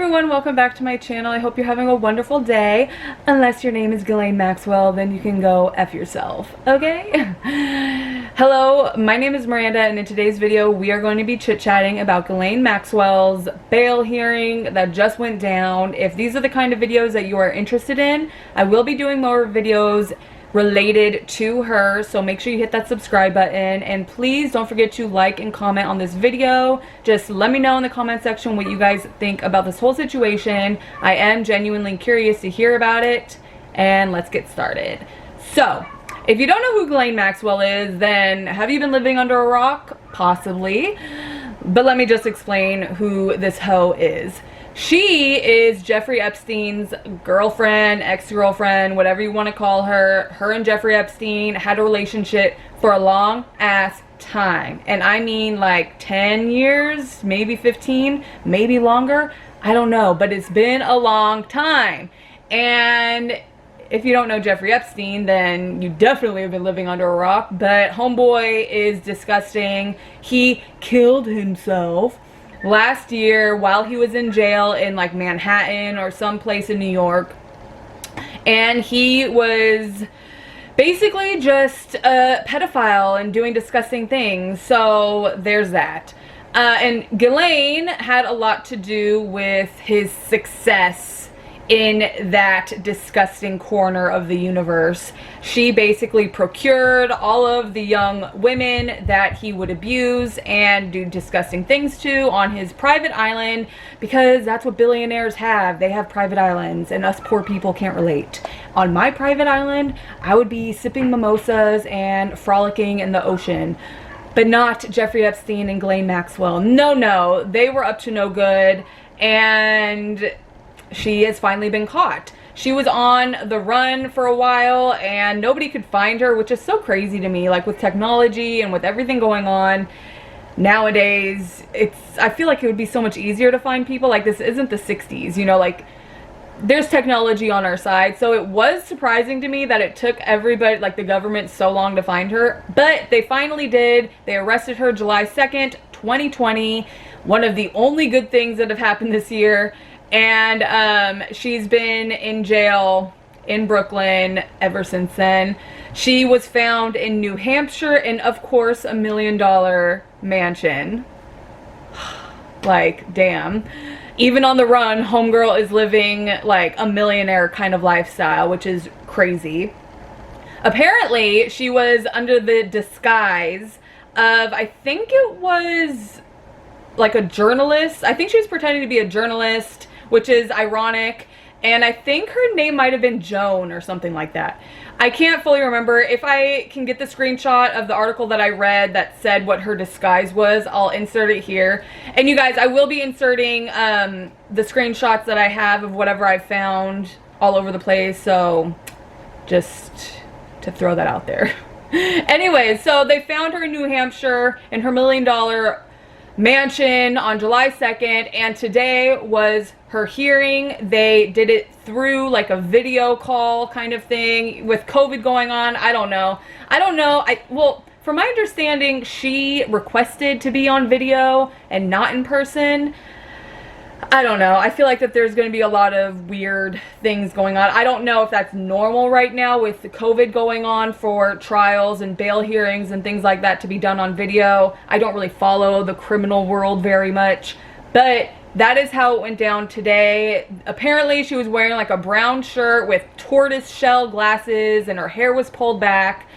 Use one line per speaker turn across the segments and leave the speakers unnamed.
everyone, welcome back to my channel. I hope you're having a wonderful day. Unless your name is Ghislane Maxwell, then you can go F yourself, okay? Hello, my name is Miranda, and in today's video we are going to be chit-chatting about Ghislane Maxwell's bail hearing that just went down. If these are the kind of videos that you are interested in, I will be doing more videos related to her, so make sure you hit that subscribe button, and please don't forget to like and comment on this video. Just let me know in the comment section what you guys think about this whole situation. I am genuinely curious to hear about it, and let's get started. So if you don't know who Ghislane Maxwell is, then have you been living under a rock? Possibly. But let me just explain who this hoe is. She is Jeffrey Epstein's girlfriend, ex-girlfriend, whatever you want to call her. Her and Jeffrey Epstein had a relationship for a long ass time. And I mean like 10 years, maybe 15, maybe longer. I don't know, but it's been a long time. And if you don't know Jeffrey Epstein, then you definitely have been living under a rock. But homeboy is disgusting. He killed himself last year while he was in jail in like Manhattan or someplace in New York, and he was basically just a pedophile and doing disgusting things. So there's that. And Ghislane had a lot to do with his success in that disgusting corner of the universe. She basically procured all of the young women that he would abuse and do disgusting things to on his private island, because that's what billionaires have. They have private islands, and us poor people can't relate. On my private island, I would be sipping mimosas and frolicking in the ocean. But not Jeffrey Epstein and Ghislane Maxwell. No, they were up to no good, and she has finally been caught. She was on the run for a while and nobody could find her, which is so crazy to me. Like, with technology and with everything going on nowadays, I feel like it would be so much easier to find people. Like, this isn't the 60s, you know, like there's technology on our side. So it was surprising to me that it took everybody, like the government, so long to find her, but they finally did. They arrested her July 2nd, 2020. One of the only good things that have happened this year. And she's been in jail in Brooklyn ever since then. She was found in New Hampshire in, of course, $1 million mansion. Like, damn. Even on the run, homegirl is living like a millionaire kind of lifestyle, which is crazy. Apparently, she was under the disguise of, I think it was like a journalist. I think she was pretending to be a journalist, which is ironic, and I think her name might have been Joan or something like that. I can't fully remember. If I can get the screenshot of the article that I read that said what her disguise was, I'll insert it here. And you guys, I will be inserting the screenshots that I have of whatever I've found all over the place, so just to throw that out there. Anyway, so they found her in New Hampshire in her $1 million mansion on July 2nd, and today was her hearing. They did it through like a video call kind of thing with COVID going on. I don't know. Well, from my understanding, she requested to be on video and not in person. I don't know. I feel like that there's going to be a lot of weird things going on. I don't know if that's normal right now with the COVID going on for trials and bail hearings and things like that to be done on video. I don't really follow the criminal world very much, but that is how it went down today. Apparently she was wearing like a brown shirt with tortoise shell glasses and her hair was pulled back.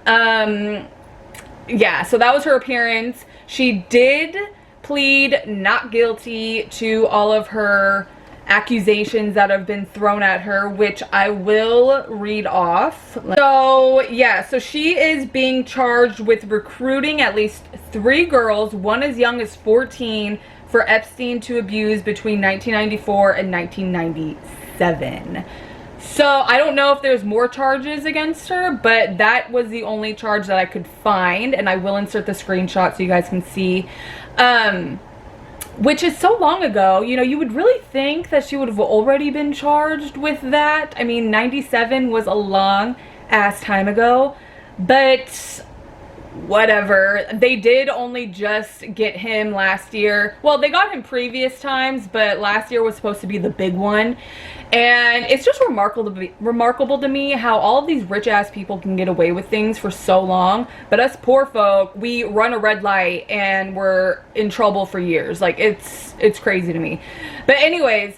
Yeah, so that was her appearance. She did plead not guilty to all of her accusations that have been thrown at her, which I will read off. So yeah, so she is being charged with recruiting at least 3 girls, one as young as 14, for Epstein to abuse between 1994 and 1997. So I don't know if there's more charges against her, but that was the only charge that I could find, and I will insert the screenshot so you guys can see. Which is so long ago, you know, you would really think that she would have already been charged with that. I mean, 97 was a long ass time ago, but whatever. They did only just get him last year. Well, they got him previous times, but last year was supposed to be the big one. And it's just remarkable to me how all of these rich ass people can get away with things for so long, but us poor folk, we run a red light and we're in trouble for years. Like, it's crazy to me. But anyways,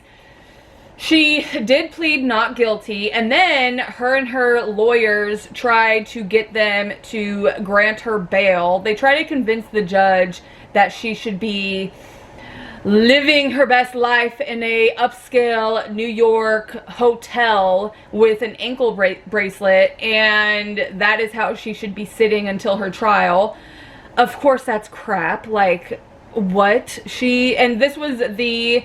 she did plead not guilty, and then her and her lawyers tried to get them to grant her bail. They tried to convince the judge that she should be living her best life in a upscale New York hotel with an ankle bracelet, and that is how she should be sitting until her trial. Of course, that's crap. Like, what? And this was the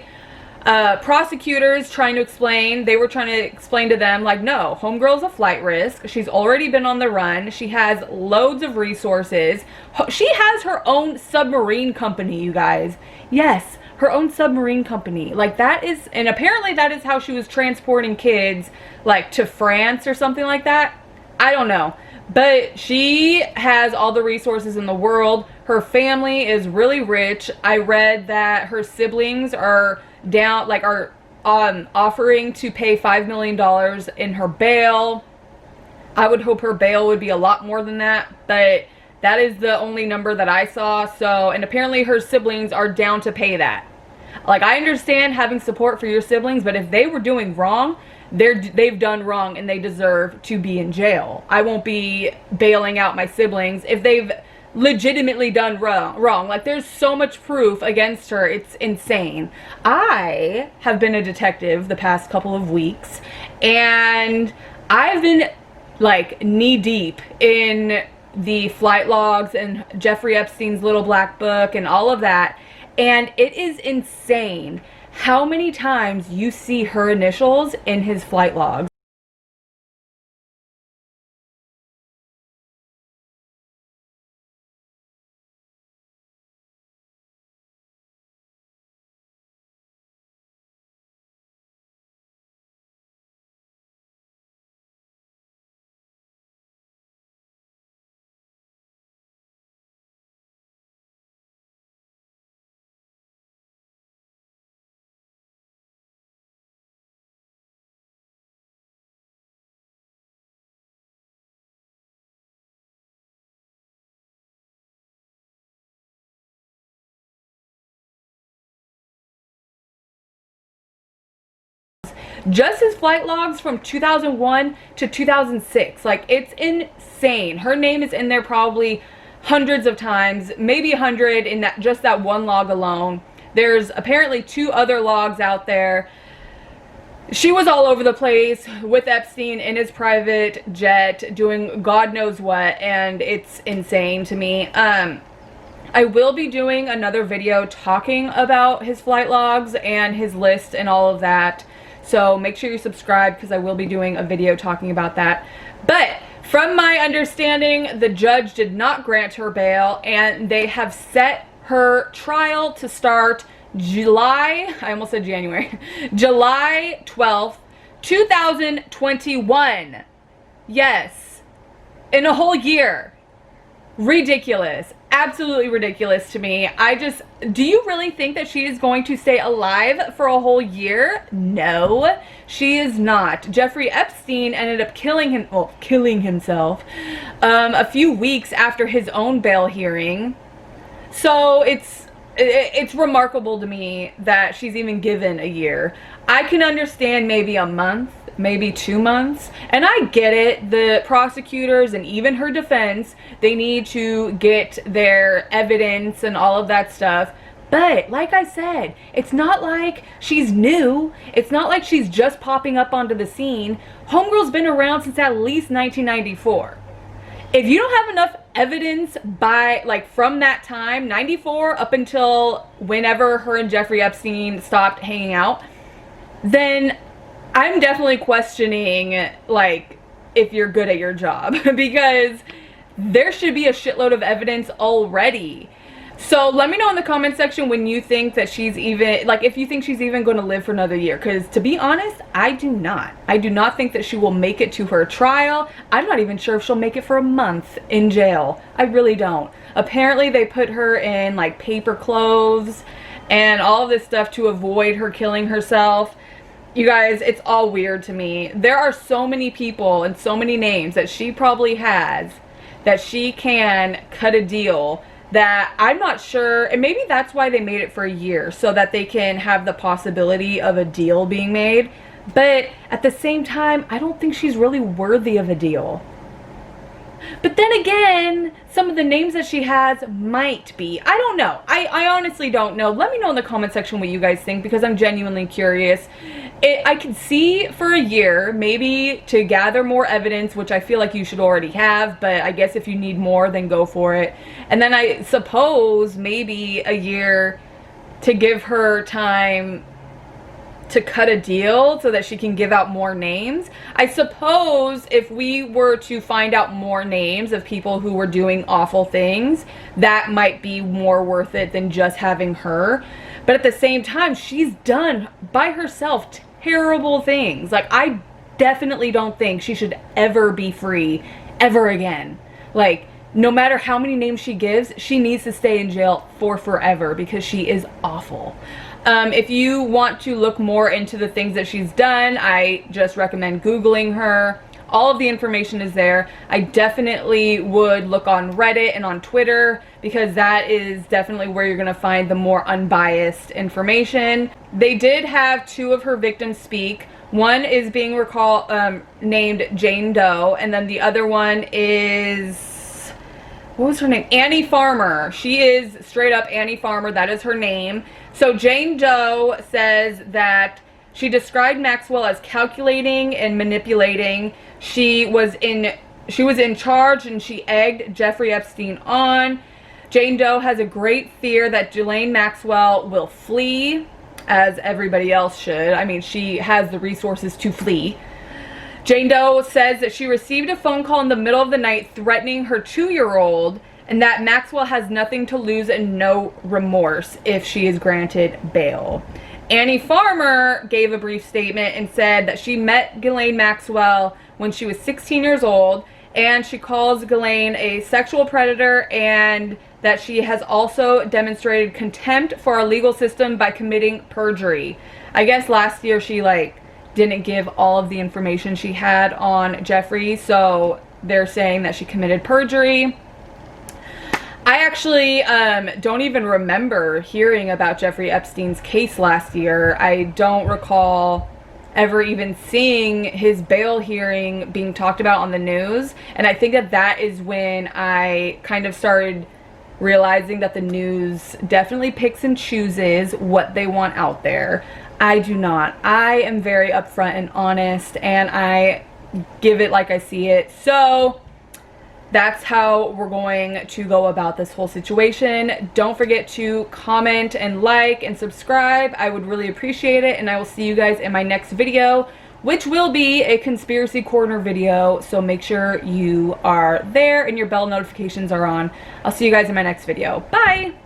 prosecutors trying to explain. They were trying to explain to them, like, no, homegirl's a flight risk. She's already been on the run. She has loads of resources. She has her own submarine company, you guys. Yes, her own submarine company. Like, that is, and apparently that is how she was transporting kids, like, to France or something like that. I don't know. But she has all the resources in the world. Her family is really rich. I read that her siblings are down, like, are offering to pay $5 million in her bail. I would hope her bail would be a lot more than that, but that is the only number that I saw. So, and apparently her siblings are down to pay that. Like, I understand having support for your siblings, but if they were doing wrong, they've done wrong and they deserve to be in jail. I won't be bailing out my siblings if they've legitimately done wrong. Like, there's so much proof against her. It's insane. I have been a detective the past couple of weeks, and I've been, like, knee deep in the flight logs and Jeffrey Epstein's little black book and all of that, and it is insane how many times you see her initials in his flight logs. Just his flight logs from 2001 to 2006. Like, it's insane. Her name is in there probably hundreds of times, maybe 100 in that, just that one log alone. There's apparently 2 other logs out there. She was all over the place with Epstein in his private jet doing God knows what, and it's insane to me. I will be doing another video talking about his flight logs and his list and all of that. So make sure you subscribe, because I will be doing a video talking about that. But from my understanding, the judge did not grant her bail, and they have set her trial to start July 12th, 2021. Yes, in a whole year. Ridiculous. Absolutely ridiculous to me. Do you really think that she is going to stay alive for a whole year? No, she is not. Jeffrey Epstein ended up killing himself a few weeks after his own bail hearing. So it's remarkable to me that she's even given a year. I can understand maybe a month, maybe 2 months, and I get it. The prosecutors and even her defense, they need to get their evidence and all of that stuff. But like I said, it's not like she's new. It's not like she's just popping up onto the scene. Homegirl's been around since at least 1994. If you don't have enough evidence from that time, 94 up until whenever her and Jeffrey Epstein stopped hanging out, then I'm definitely questioning, like, if you're good at your job, because there should be a shitload of evidence already. So let me know in the comment section when you think that she's even, like, if you think she's even going to live for another year. Because to be honest, I do not. I do not think that she will make it to her trial. I'm not even sure if she'll make it for a month in jail. I really don't. Apparently they put her in like paper clothes and all of this stuff to avoid her killing herself. You guys, it's all weird to me. There are so many people and so many names that she probably has that she can cut a deal that I'm not sure, and maybe that's why they made it for a year, so that they can have the possibility of a deal being made. But at the same time, I don't think she's really worthy of a deal. But then again, some of the names that she has might be. I don't know. I honestly don't know. Let me know in the comment section what you guys think, because I'm genuinely curious. I could see for a year, maybe to gather more evidence, which I feel like you should already have, but I guess if you need more, then go for it. And then I suppose maybe a year to give her time to cut a deal so that she can give out more names. I suppose if we were to find out more names of people who were doing awful things, that might be more worth it than just having her. But at the same time, she's done by herself terrible things. Like, I definitely don't think she should ever be free ever again. Like, no matter how many names she gives, she needs to stay in jail for forever because she is awful. If you want to look more into the things that she's done, I just recommend Googling her. All of the information is there. I definitely would look on Reddit and on Twitter, because that is definitely where you're going to find the more unbiased information. They did have 2 of her victims speak. One is being named Jane Doe, and then the other one is, what was her name? Annie Farmer. She is straight up Annie Farmer. That is her name. So Jane Doe says that she described Maxwell as calculating and manipulating. She was in charge, and she egged Jeffrey Epstein on. Jane Doe has a great fear that Ghislane Maxwell will flee, as everybody else should. I mean, she has the resources to flee. Jane Doe says that she received a phone call in the middle of the night threatening her 2-year-old, and that Maxwell has nothing to lose and no remorse if she is granted bail. Annie Farmer gave a brief statement and said that she met Ghislane Maxwell when she was 16 years old, and she calls Ghislane a sexual predator, and that she has also demonstrated contempt for our legal system by committing perjury. I guess last year she didn't give all of the information she had on Jeffrey, so they're saying that she committed perjury. I actually don't even remember hearing about Jeffrey Epstein's case last year. I don't recall ever even seeing his bail hearing being talked about on the news. And I think that that is when I kind of started realizing that the news definitely picks and chooses what they want out there. I do not. I am very upfront and honest, and I give it like I see it. So that's how we're going to go about this whole situation. Don't forget to comment and like and subscribe. I would really appreciate it, and I will see you guys in my next video, which will be a conspiracy corner video, so make sure you are there and your bell notifications are on. I'll see you guys in my next video. Bye!